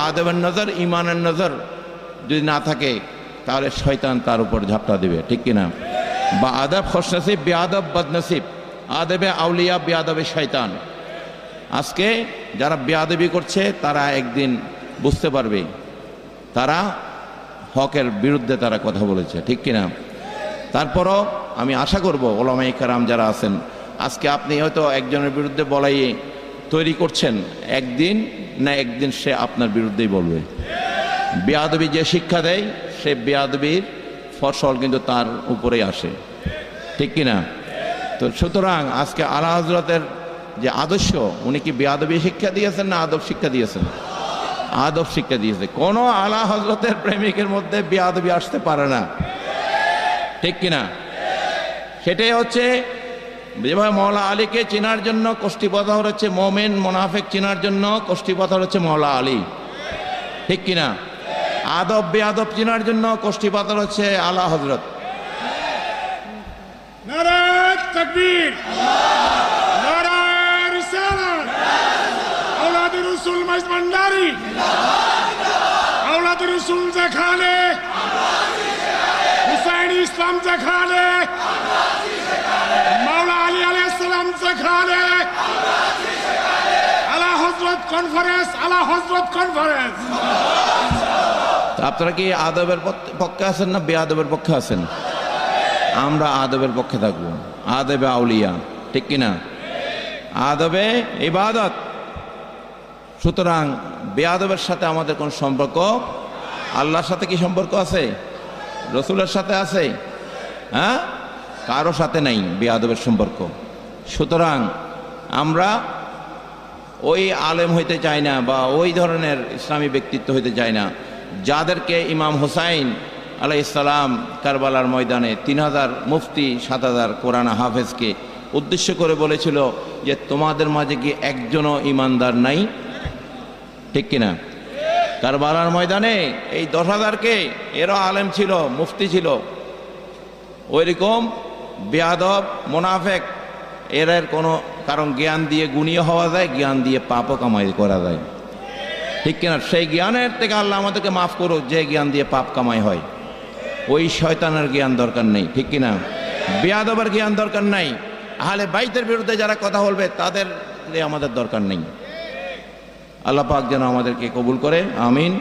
আদবের নজর, ইমানের নজর যদি না থাকে তাহলে শয়তান তার উপর ঝাপটা দেবে, ঠিক কিনা? বা আদব খুশনসিব, বেআদব বদনসিব, আদবে আউলিয়া, বেআদবে শয়তান। আজকে যারা বেয়াদবি করছে তারা একদিন বুঝতে পারবে তারা হকের বিরুদ্ধে তারা কথা বলেছে, ঠিক কিনা? তারপরও আমি আশা করব ওলামায়ে কেরাম যারা আছেন, আজকে আপনি হয়তো একজনের বিরুদ্ধে বলাই তৈরি করছেন, একদিন না একদিন সে আপনার বিরুদ্ধেই বলবে। বেয়াদবি যে শিক্ষা দেয় সে বেয়াদবির ফসল কিন্তু তার উপরেই আসে, ঠিক কিনা? তো সুতরাং আজকে আলা হযরতের যে আদর্শ, উনি কি বেয়াদবি শিক্ষা দিয়েছেন না আদব শিক্ষা দিয়েছেন? আদব শিক্ষা দিয়েছে। কোনো আলা হযরতের প্রেমিকের মধ্যে বেয়াদবি আসতে পারে না, ঠিক কিনা? সেটাই হচ্ছে যেভাবে মওলা আলীকে চেনার জন্য কষ্টিপাথর হচ্ছে মোমেন মোনাফেক, চেনার জন্য কষ্টিপাথর হচ্ছে মওলা আলী, ঠিক কিনা? আদব বেয়াদব চেনার জন্য কষ্টিপাথর হচ্ছে আলা হযরত। নারায়ে তাকবীর, নারায়ে রিসালাত, আওলাদে রাসূল মাইজভান্ডারী, আওলাদে রাসূল যেখানে, হুসাইনি ইসলাম যেখানে, মাওলা আলী আলাইহিস সালাম যেখানে, আলা হযরত কনফারেন্স, আলা হযরত কনফারেন্স। আপনারা কি আদবের পক্ষে আছেন না বেয়াদবের পক্ষে আছেন? আমরা আদবের পক্ষে থাকবো, আদবে আউলিয়া, ঠিক কিনা? আদবে ইবাদত। সুতরাং বেয়াদবের সাথে আমাদের কোন সম্পর্ক? আল্লাহর সাথে কি সম্পর্ক আছে? রসুলের সাথে আছে? হ্যাঁ, কারো সাথে নাই বেয়াদবের সম্পর্ক। সুতরাং আমরা ওই আলেম হইতে চাই না বা ওই ধরনের ইসলামী ব্যক্তিত্ব হইতে চাই না যাদেরকে ইমাম হুসাইন আলাইহিস সালাম কারবালার ময়দানে 3000 মুফতি 7000 কোরআন হাফেজকে উদ্দেশ্য করে বলেছিল যে তোমাদের মাঝে কি একজনও ইমানদার নাই, ঠিক কিনা? কারবালার ময়দানে এই 10,000কে, এরা আলেম ছিল, মুফতি ছিল, ওইরকম বেয়াদব মোনাফেক এর কোনো কারণ জ্ঞান দিয়ে গুণীয় হওয়া যায়, জ্ঞান দিয়ে পাপও কামাই করা যায়, ঠিক কিনা? সেই জ্ঞানের থেকে আল্লাহ আমাদেরকে মাফ করুক যে জ্ঞান দিয়ে পাপ কামাই হয়। ওই শয়তানের জ্ঞান দরকার নেই, ঠিক কিনা? বেয়াদবের জ্ঞান দরকার নাই। আহলে বাইতের বিরুদ্ধে যারা কথা বলবে তাদের আমাদের দরকার নেই। আল্লাহ পাক যেন আমাদেরকে কবুল করে, আমিন।